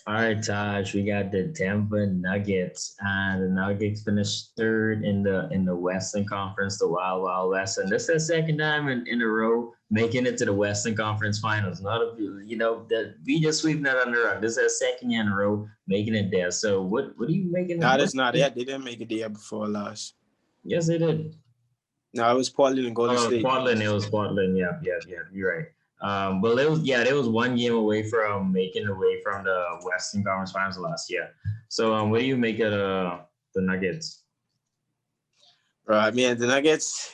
All right, Taj, we got the Denver Nuggets, and the Nuggets finished third in the Western Conference, the Wild Wild West, and this is the second time in a row making it to the Western Conference Finals. Not a that we just sweeping that under the rug. This is the second year in a row making it there. So what are you making it? No, What? that's not it. They didn't make it the year before last. Yes, they did. No, it was Portland and Golden Oh, State. Portland. It was Portland. Yeah, yeah, yeah. You're right. But it was there was one game away from making away from the Western Conference Finals last year. So what do you make of the Nuggets? Bro, I mean, the Nuggets.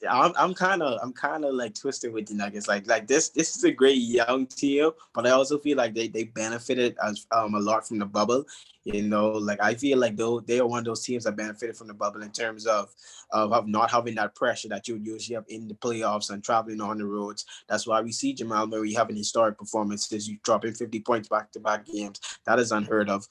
I'm kind of like twisted with the Nuggets. Like this is a great young team, but I also feel like they benefited as a lot from the bubble. You know, like I feel like though they are one of those teams that benefited from the bubble in terms of not having that pressure that you would usually have in the playoffs and traveling on the roads. That's why we see Jamal Murray having historic performances. You dropping 50 points back to back games. That is unheard of.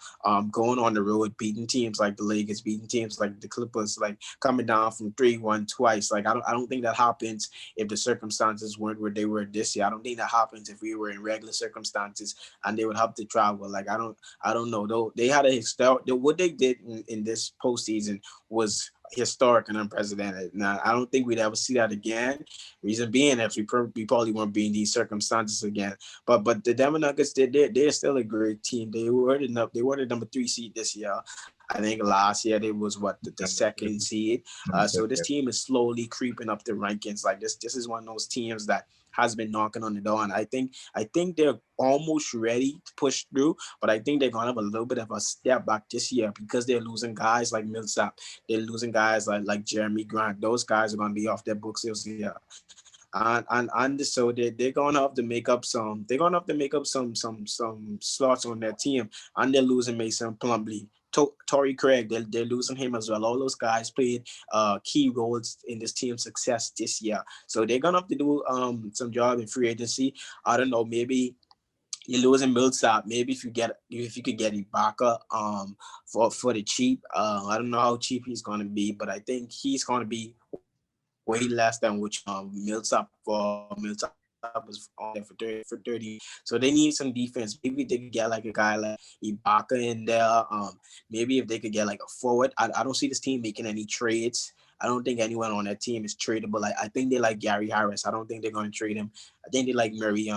Going on the road, beating teams like the Lakers, beating teams like the Clippers, like coming down from 3-1 twice. Like I don't think that happens if the circumstances weren't where they were this year. I don't think that happens if we were in regular circumstances and they would have to travel. Like I don't know though. They had a historic. What they did in this postseason was historic and unprecedented. Now I don't think we'd ever see that again. Reason being, if we probably won't be in these circumstances again. But the Denver Nuggets, they're still a great team. They were the number 3 seed this year. I think last year they was the Number second three. seed. Number So three. this team is slowly creeping up the rankings. Like this is one of those teams that has been knocking on the door, and I think they're almost ready to push through. But I think they're gonna have a little bit of a step back this year because they're losing guys like Millsap. They're losing guys like Jeremy Grant. Those guys are gonna be off their books this year. And so they're gonna have to make up some. They're gonna have to make up some slots on their team, and they're losing Mason Plumlee. Torrey Craig, they're losing him as well. All those guys played key roles in this team's success this year. So they're gonna have to do some job in free agency. I don't know, maybe you're losing Millsap. Maybe if you could get Ibaka for the cheap. I don't know how cheap he's gonna be, but I think he's gonna be way less than what Millsap was on there for 30. So they need some defense. Maybe if they could get like a guy like Ibaka in there. Maybe if they could get like a forward. I don't see this team making any trades. I don't think anyone on that team is tradable. I think they like Gary Harris. I don't think they're going to trade him. I think they like Murray.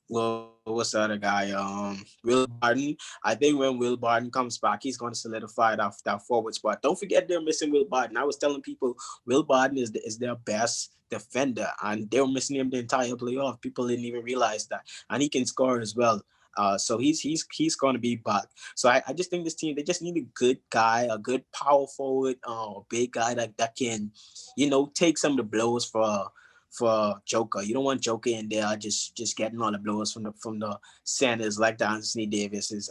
Well, what's the other guy? Will Barton. I think when Will Barton comes back, he's going to solidify that forward spot. Don't forget they're missing Will Barton. I was telling people Will Barton is their best defender, and they were missing him the entire playoff. People didn't even realize that, and he can score as well. So he's going to be back. So I just think this team they just need a good guy, a good power forward, a big guy that can, take some of the blows for Joker. You don't want Joker in there just getting all the blows from the centers like the Anthony Davis is.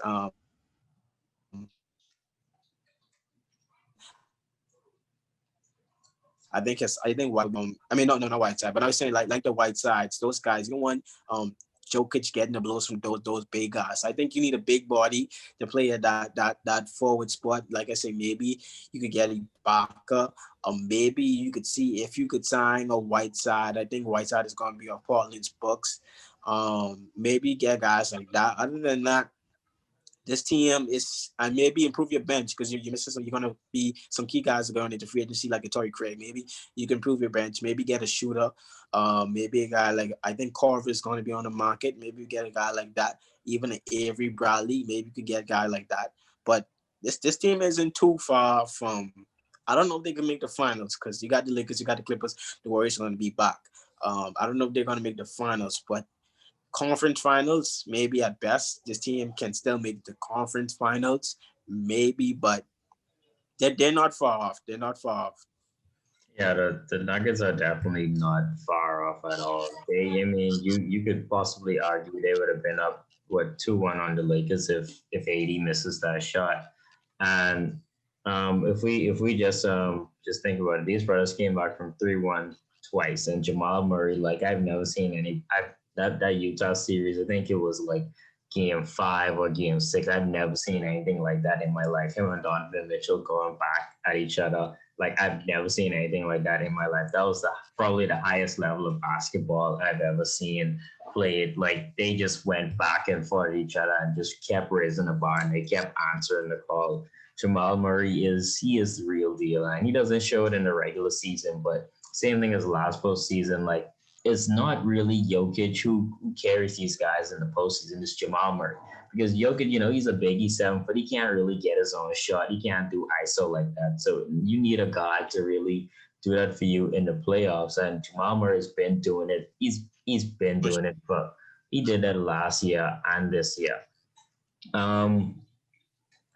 I think I mean no, not Whiteside, but I was saying like the Whitesides, those guys. You don't want Jokic getting the blows from those big guys. I think you need a big body to play at that forward spot. Like I say, maybe you could get Ibaka, or maybe you could see if you could sign a Whiteside. I think Whiteside is going to be on Portland's books. Maybe get guys like that. Other than that, this team is and maybe improve your bench because you're missing some. You're gonna be some key guys are going into free agency like a Torrey Craig. Maybe you can improve your bench. Maybe get a shooter. Maybe a guy like I think Carver is going to be on the market. Maybe you get a guy like that. Even an Avery Bradley. Maybe you could get a guy like that. But this team isn't too far from. I don't know if they can make the finals because you got the Lakers, you got the Clippers. The Warriors are going to be back. I don't know if they're going to make the finals, but conference finals, maybe at best. This team can still make the conference finals, maybe, but they're not far off. They're not far off. Yeah, the Nuggets are definitely not far off at all. I mean, you could possibly argue they would have been up what 2-1 on the Lakers if AD misses that shot. And if we just think about it, these brothers came back from 3-1 twice, and Jamal Murray, like I've never seen any. That Utah series, I think it was like game 5 or game 6. I've never seen anything like that in my life. Him and Donovan Mitchell going back at each other Like I've never seen anything like that in my life. That was probably the highest level of basketball I've ever seen played. Like they just went back and forth each other and just kept raising the bar and they kept answering the call. Jamal Murray is the real deal, and he doesn't show it in the regular season, but same thing as last postseason. Like it's not really Jokic who carries these guys in the postseason. It's Jamal Murray because Jokic, he's a big, he's 7 foot. He can't really get his own shot. He can't do ISO like that. So you need a guy to really do that for you in the playoffs. And Jamal Murray's been doing it. He's been doing it for. He did that last year and this year.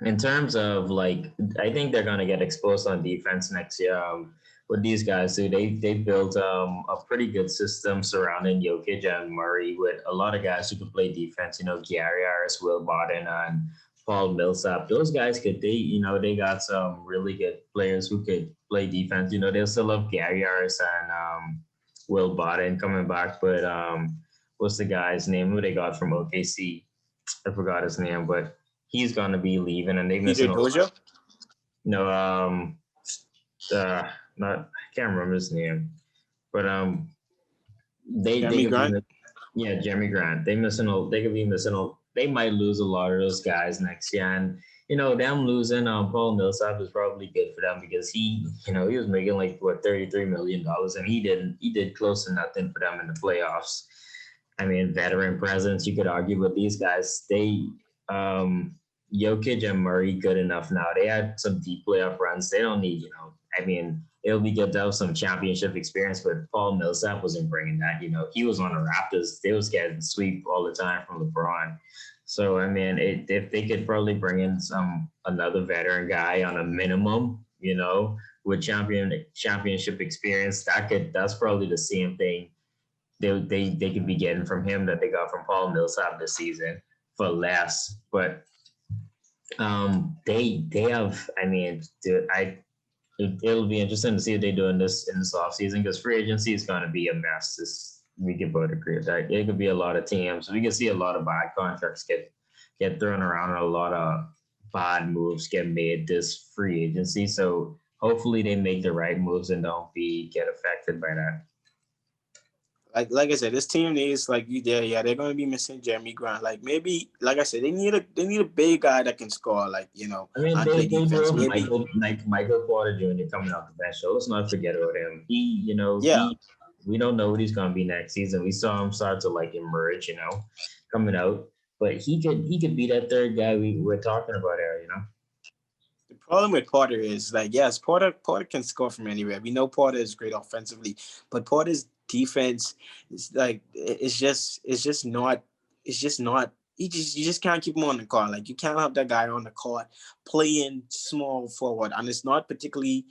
In terms of like, I think they're gonna get exposed on defense next year. What these guys do, they built a pretty good system surrounding Jokic and Murray with a lot of guys who can play defense. Gary Harris, Will Barton, and Paul Millsap. Those guys they got some really good players who could play defense. They'll still have Gary Harris and Will Barton coming back, but what's the guy's name who they got from OKC? I forgot his name, but he's gonna be leaving, and they missing. Doja? No, not I can't remember his name, but Jeremy Grant. Jeremy Grant. They could be missing. They might lose a lot of those guys next year, and them losing Paul Millsap is probably good for them because he was making like $33 million, and he did close to nothing for them in the playoffs. I mean, veteran presence, you could argue, but these guys, Jokic and Murray good enough now. They had some deep playoff runs. They don't need, it'll be good to have some championship experience, but Paul Millsap wasn't bringing that. He was on the Raptors. They was getting sweep all the time from LeBron. So, I mean, if they could probably bring in another veteran guy on a minimum, with championship experience, that's probably the same thing they could be getting from him that they got from Paul Millsap this season for less. But they have. I mean, it'll be interesting to see what they do in this offseason because free agency is going to be a mess. We can both agree with that. It could be a lot of teams. We can see a lot of bad contracts get thrown around and a lot of bad moves get made this free agency. So hopefully they make the right moves and don't get affected by that. Like I said, this team needs they're going to be missing Jeremy Grant. Like maybe, like I said, they need a big guy that can score. I mean, they do Michael Porter Jr. coming off the bench. So let's not forget about him. We don't know what he's going to be next season. We saw him start to emerge, coming out, but he could be that third guy we're talking about there. The problem with Porter is yes, Porter can score from anywhere. We know Porter is great offensively, but Porter's defense is it's just not you just can't keep him on the court. You can't have that guy on the court playing small forward, and it's not particularly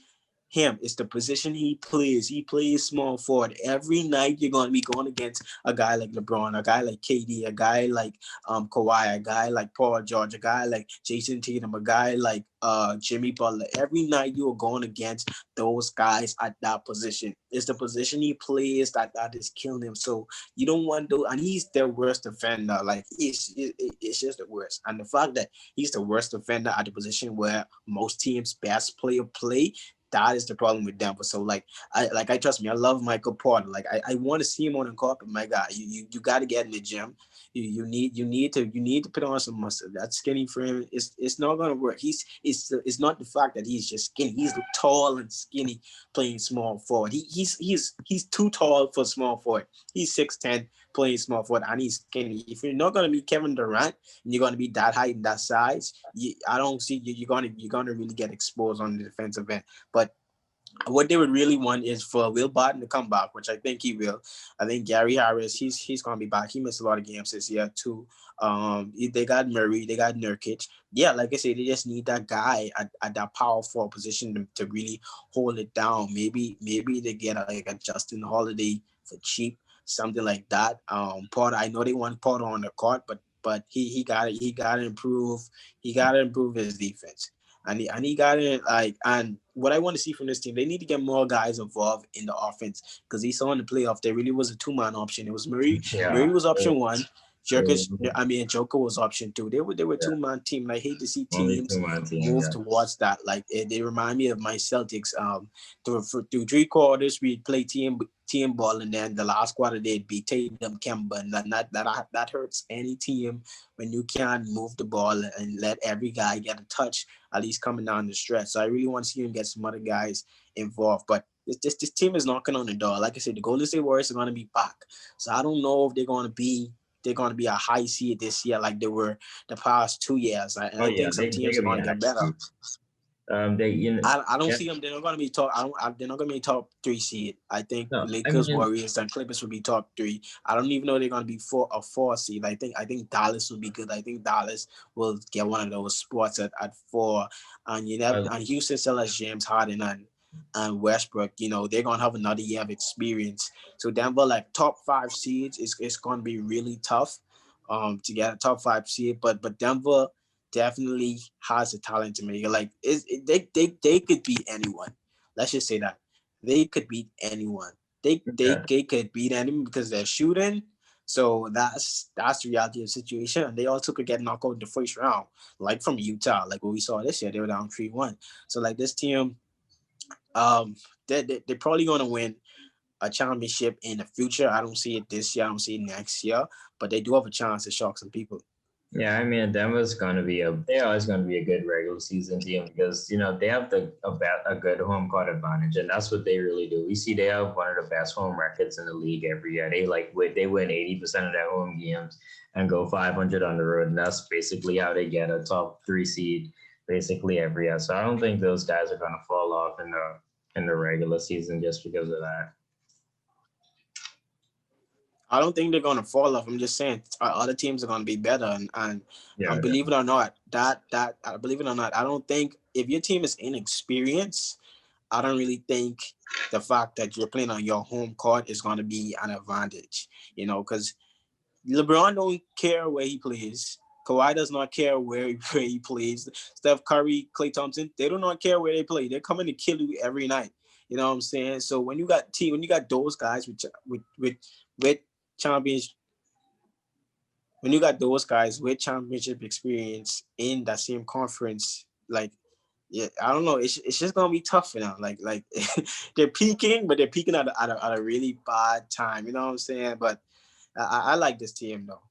him. It's the position he plays. He plays small forward. Every night you're going to be going against a guy like LeBron, a guy like KD, a guy like Kawhi, a guy like Paul George, a guy like Jason Tatum, a guy like Jimmy Butler. Every night you are going against those guys at that position. It's the position he plays that is killing him. So you don't want those, and he's their worst defender. It's just the worst. And the fact that he's the worst defender at the position where most teams' best player play, that is the problem with Denver. So I trust me, I love Michael Porter. I want to see him on the court, but my God, you got to get in the gym. You need to put on some muscle. That skinny frame it's not gonna work. It's not the fact that he's just skinny. He's tall and skinny playing small forward. He's too tall for small forward. He's 6'10" playing small forward and he's skinny. If you're not gonna be Kevin Durant and you're gonna be that height and that size, I don't see you're gonna really get exposed on the defensive end. But what they would really want is for Will Barton to come back, which I think he will. I think Gary Harris, he's going to be back. He missed a lot of games this year too. They got Murray, they got Nurkic. Yeah, like I said, they just need that guy at that power forward position to really hold it down. Maybe they get a Justin Holiday for cheap, something like that. Porter, I know they want Porter on the court, but he got to improve. He got to improve his defense. And he got it and what I want to see from this team, they need to get more guys involved in the offense because he saw in the playoff there really was a two-man option. It was Murray. Yeah, Murray was option one. Joker was option too. They were Yeah, 2-man team. And I hate to see only teams 2-man team. move Yeah. towards that. Like they remind me of my Celtics. Through 3 quarters we play team ball, and then the last quarter they'd be Tatum, Kemba, and that hurts any team when you can't move the ball and let every guy get a touch at least coming down the stretch. So I really want to see him get some other guys involved, but this team is knocking on the door. Like I said, the Golden State Warriors are going to be back. So I don't know if they're going to be a high seed this year like they were the past 2 years. And Oh I yeah, think some they teams are could be going to high get better. seed. They I don't yeah, see them. They're not going to be top. They're not going to be top 3 seed. I think no, I Lakers, mean, Warriors, and Clippers will be top 3. I don't even know they're going to be 4 seed. I think Dallas will be good. I think Dallas will get one of those spots at 4. And and Houston still has James Harden and Westbrook. They're going to have another year of experience. So Denver, like top 5 seeds, is going to be really tough to get a top 5 seed. But Denver definitely has the talent to make it. Like they could beat anyone. Let's just say that they could beat anyone. yeah. They could beat anyone because they're shooting. So that's the reality of the situation. And they also could get knocked out in the first round, like from Utah, like what we saw this year. They were down 3-1. So like this team, they're probably going to win a championship in the future. I don't see it this year. I don't see it next year. But they do have a chance to shock some people. Yeah, I mean, Denver's going to be they're always going to be a good regular season team because they have a good home court advantage, and that's what they really do. We see they have one of the best home records in the league every year. They win 80% of their home games and go 500 on the road, and that's basically how they get a top 3 seed basically every year. So I don't think those guys are going to fall off in the regular season just because of that. I don't think they're going to fall off. I'm just saying other teams are going to be better. And Yeah, believe it or not, believe it or not, I don't think if your team is inexperienced, I don't really think the fact that you're playing on your home court is going to be an advantage. Because LeBron don't care where he plays. Kawhi does not care where he plays. Steph Curry, Klay Thompson, they do not care where they play. They're coming to kill you every night. You know what I'm saying? So when you got those guys with champions, when you got those guys with championship experience in that same conference, like, yeah, I don't know. It's just gonna be tough for them. Like they're peaking, but they're peaking at a really bad time. You know what I'm saying? But I like this team though.